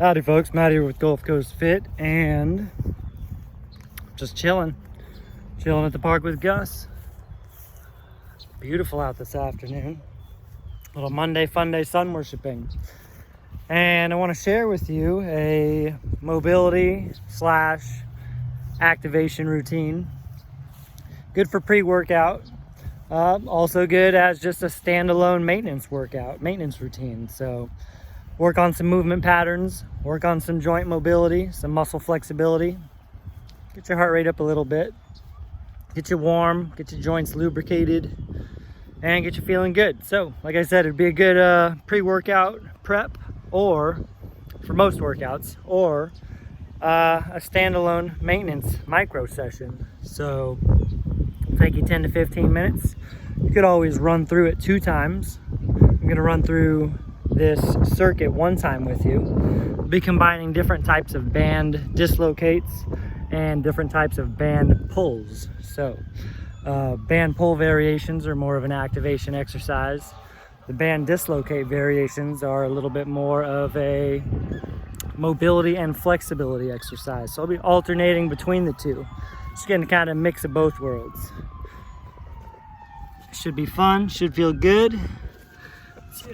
Howdy folks, Matt here with Gulf Coast Fit and just chilling at the park with Gus. It's beautiful out this afternoon. Little Monday fun day sun worshiping. And I want to share with you a mobility / activation routine. Good for pre-workout. Also good as just a standalone maintenance routine. So work on some movement patterns, work on some joint mobility, some muscle flexibility, get your heart rate up a little bit, get you warm, get your joints lubricated, and get you feeling good. So like I said, it'd be a good pre-workout prep, or for most workouts, or a standalone maintenance micro session. So it'll take you 10 to 15 minutes. You could always run through it 2 times. I'm gonna run through this circuit 1 time with you. We'll be combining different types of band dislocates and different types of band pulls. So band pull variations are more of an activation exercise. The band dislocate variations are a little bit more of a mobility and flexibility exercise. So I'll be alternating between the two. Just getting kind of mix of both worlds. Should be fun, should feel good.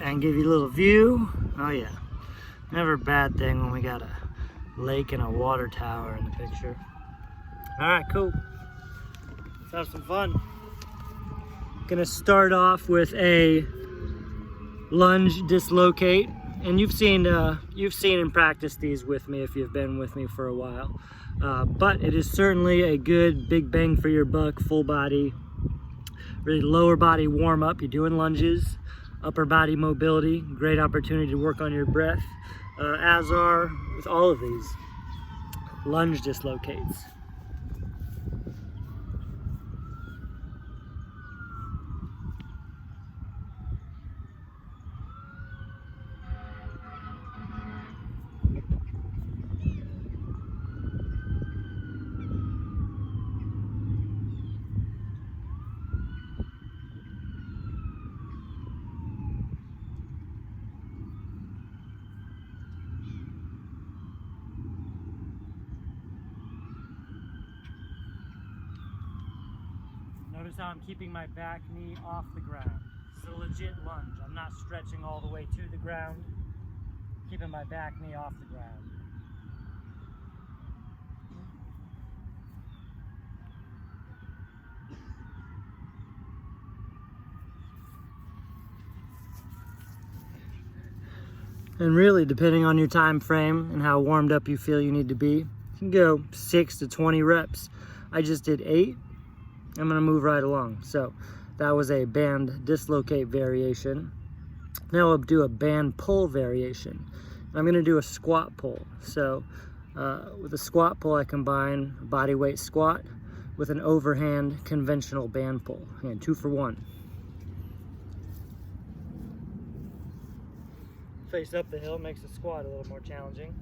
And give you a little view. Oh yeah, never a bad thing when we got a lake and a water tower in the picture. All right, cool. Let's have some fun. Gonna start off with a lunge dislocate, and you've seen and practiced these with me if you've been with me for a while. But it is certainly a good big bang for your buck, full body, really lower body warm up. You're doing lunges. Upper body mobility, great opportunity to work on your breath, as are with all of these lunge dislocates. Notice how I'm keeping my back knee off the ground. It's a legit lunge. I'm not stretching all the way to the ground. Keeping my back knee off the ground. And really, depending on your time frame and how warmed up you feel you need to be, you can go 6 to 20 reps. I just did 8. I'm gonna move right along. So that was a band dislocate variation. Now I'll do a band pull variation. I'm gonna do a squat pull. So with a squat pull, I combine a body weight squat with an overhand conventional band pull. And 2 for 1. Face up the hill makes the squat a little more challenging.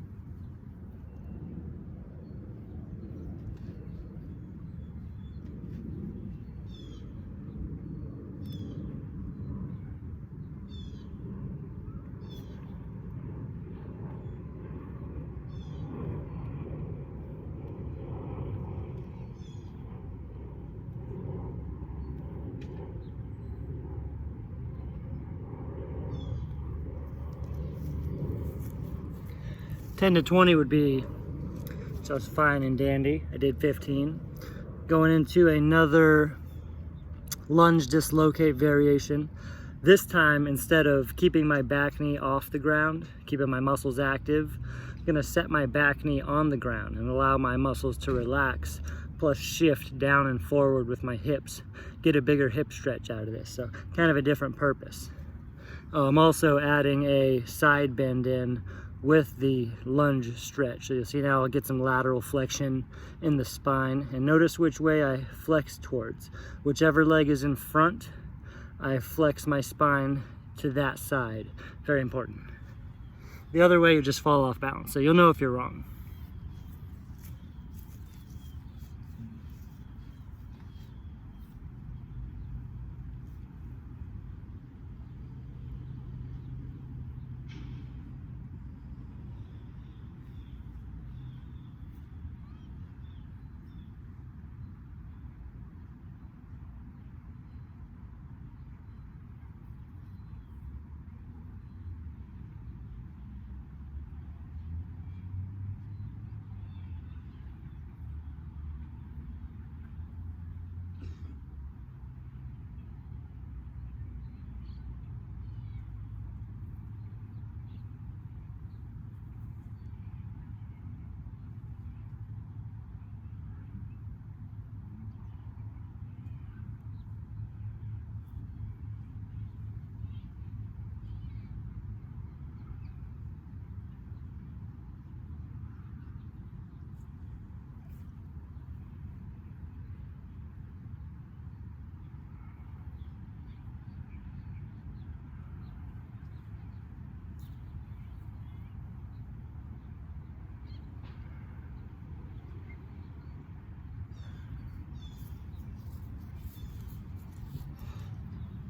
$10 to $20 would be just fine and dandy. I did 15. Going into another lunge dislocate variation. This time, instead of keeping my back knee off the ground, keeping my muscles active, I'm gonna set my back knee on the ground and allow my muscles to relax, plus shift down and forward with my hips. Get a bigger hip stretch out of this, so kind of a different purpose. I'm also adding a side bend in with the lunge stretch. So you'll see now I'll get some lateral flexion in the spine, and notice which way I flex towards. Whichever leg is in front, I flex my spine to that side. Very important. The other way you just fall off balance, so you'll know if you're wrong.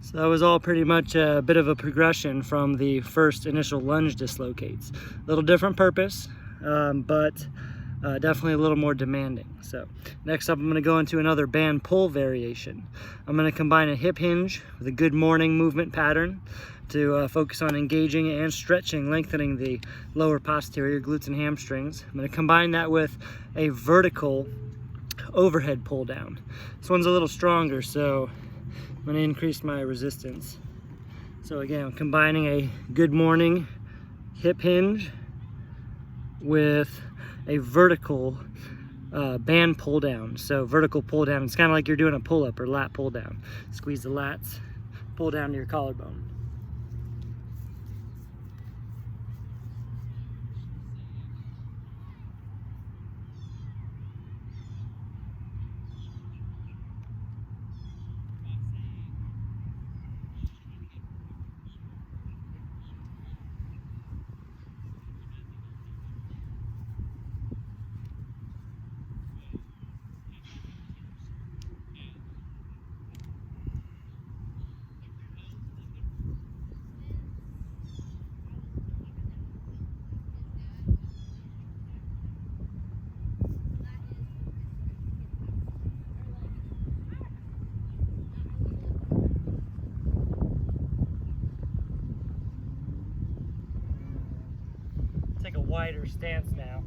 So that was all pretty much a bit of a progression from the first initial lunge dislocates. A little different purpose, but definitely a little more demanding. So next up, I'm going to go into another band pull variation. I'm going to combine a hip hinge with a good morning movement pattern to focus on engaging and stretching, lengthening the lower posterior glutes and hamstrings. I'm going to combine that with a vertical overhead pull down. This one's a little stronger, so I'm going to increase my resistance. So again, I'm combining a good morning hip hinge with a vertical band pull down. So vertical pull down, it's kind of like you're doing a pull up or lat pull down. Squeeze the lats, pull down to your collarbone. Take a wider stance now.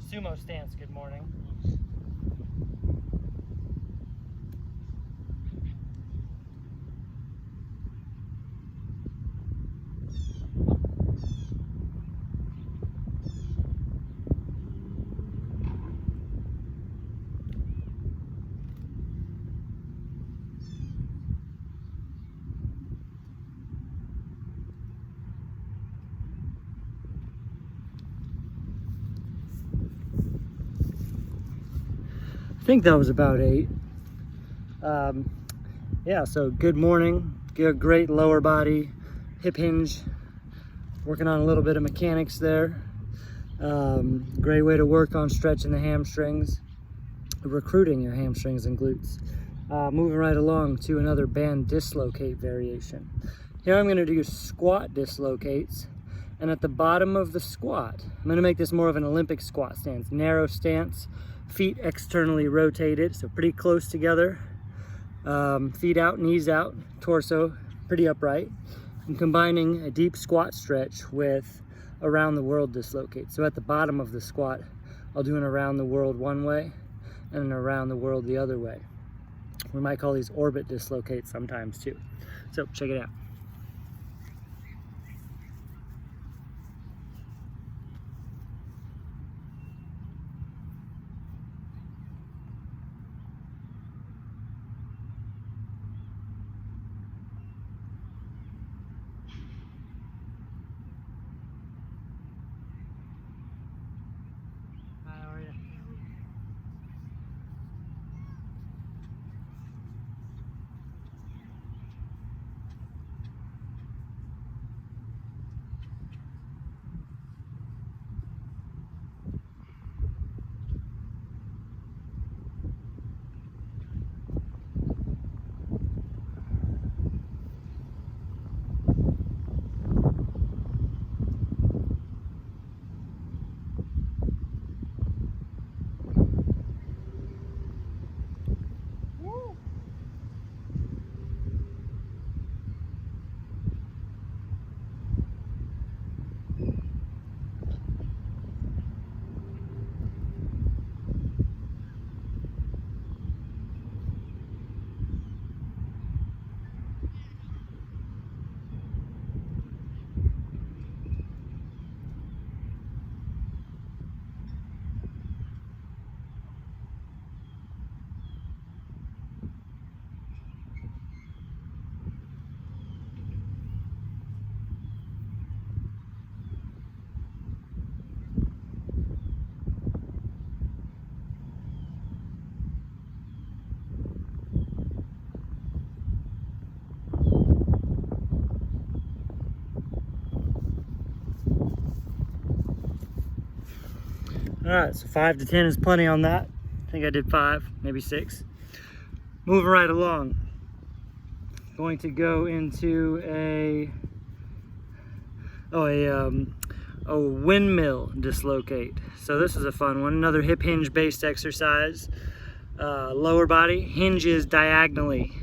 Sumo stance, good morning. I think that was about 8. Yeah, so good morning, great lower body, hip hinge, working on a little bit of mechanics there. Great way to work on stretching the hamstrings, recruiting your hamstrings and glutes. Moving right along to another band dislocate variation. Here I'm going to do squat dislocates, and at the bottom of the squat, I'm going to make this more of an Olympic squat stance, narrow stance. Feet externally rotated, so pretty close together. Feet out, knees out, torso pretty upright. I'm combining a deep squat stretch with around the world dislocate. So at the bottom of the squat, I'll do an around the world one way and an around the world the other way. We might call these orbit dislocates sometimes too. So check it out. All right, so 5 to 10 is plenty on that. I think I did 5, maybe 6. Moving right along. going to go into a Windmill Dislocate. So this is a fun one, another hip hinge based exercise. Lower body hinges diagonally,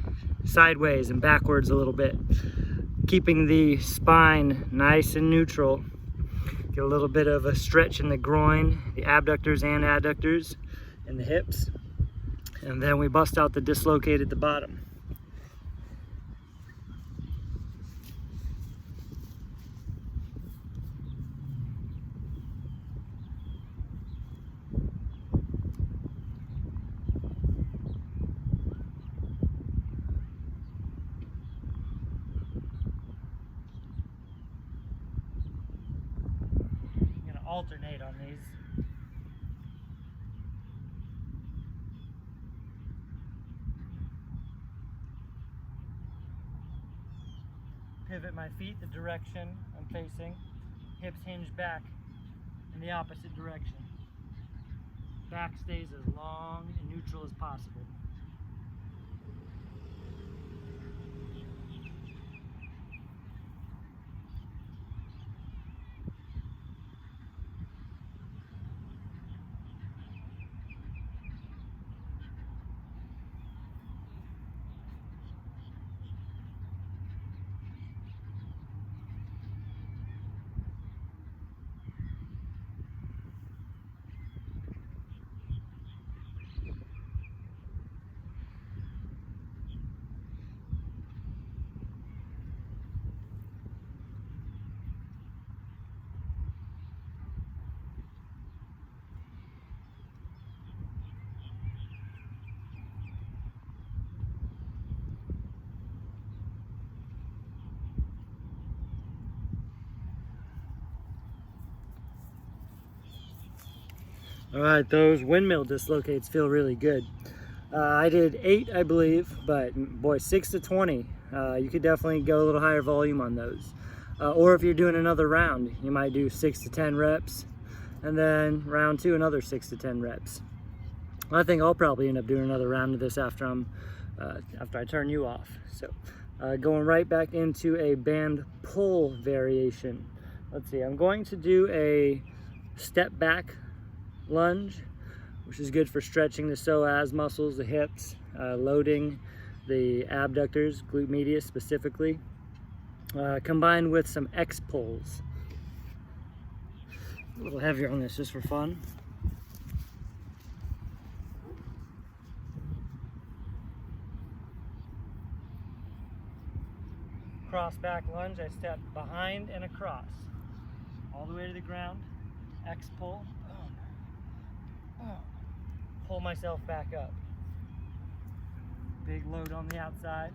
sideways and backwards a little bit, keeping the spine nice and neutral. Get a little bit of a stretch in the groin, the abductors and adductors, and the hips. And then we bust out the dislocate at the bottom. I'm gonna alternate on these. Pivot my feet the direction I'm facing, hips hinge back in the opposite direction. Back stays as long and neutral as possible. All right, those windmill dislocates feel really good. I did 8, I believe, but boy, 6 to 20. You could definitely go a little higher volume on those. Or if you're doing another round, you might do 6 to 10 reps, and then round 2, another 6 to 10 reps. I think I'll probably end up doing another round of this after I turn you off. So going right back into a band pull variation. Let's see, I'm going to do a step back lunge, which is good for stretching the psoas muscles, the hips, loading the abductors, glute medius specifically, combined with some X pulls. A little heavier on this just for fun. Cross back lunge, I step behind and across, all the way to the ground, X pull. Pull myself back up. Big load on the outside.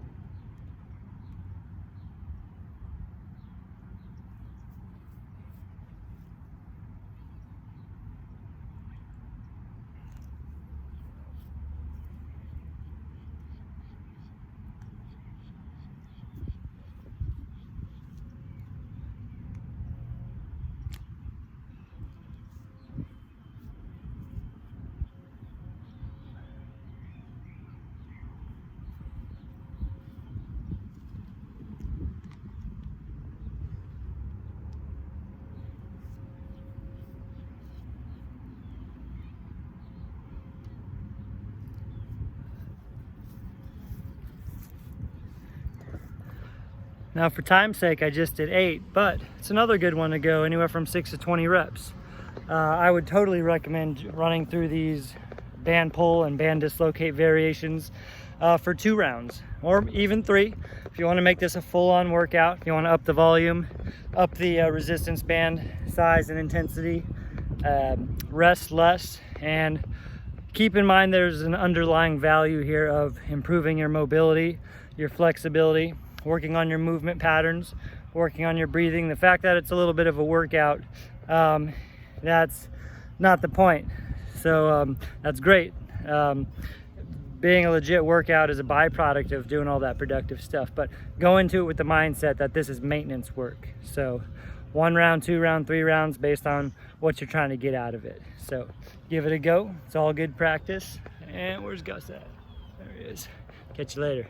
Now for time's sake, I just did 8, but it's another good one to go anywhere from 6 to 20 reps. I would totally recommend running through these band pull and band dislocate variations for 2 rounds, or even 3. If you want to make this a full-on workout, if you want to up the volume, up the resistance band size and intensity, rest less, and keep in mind there's an underlying value here of improving your mobility, your flexibility, working on your movement patterns, working on your breathing. The fact that it's a little bit of a workout, that's not the point. So that's great. Being a legit workout is a byproduct of doing all that productive stuff, but go into it with the mindset that this is maintenance work. So 1 round, 2 round, 3 rounds based on what you're trying to get out of it. So give it a go. It's all good practice. And where's Gus at? There he is. Catch you later.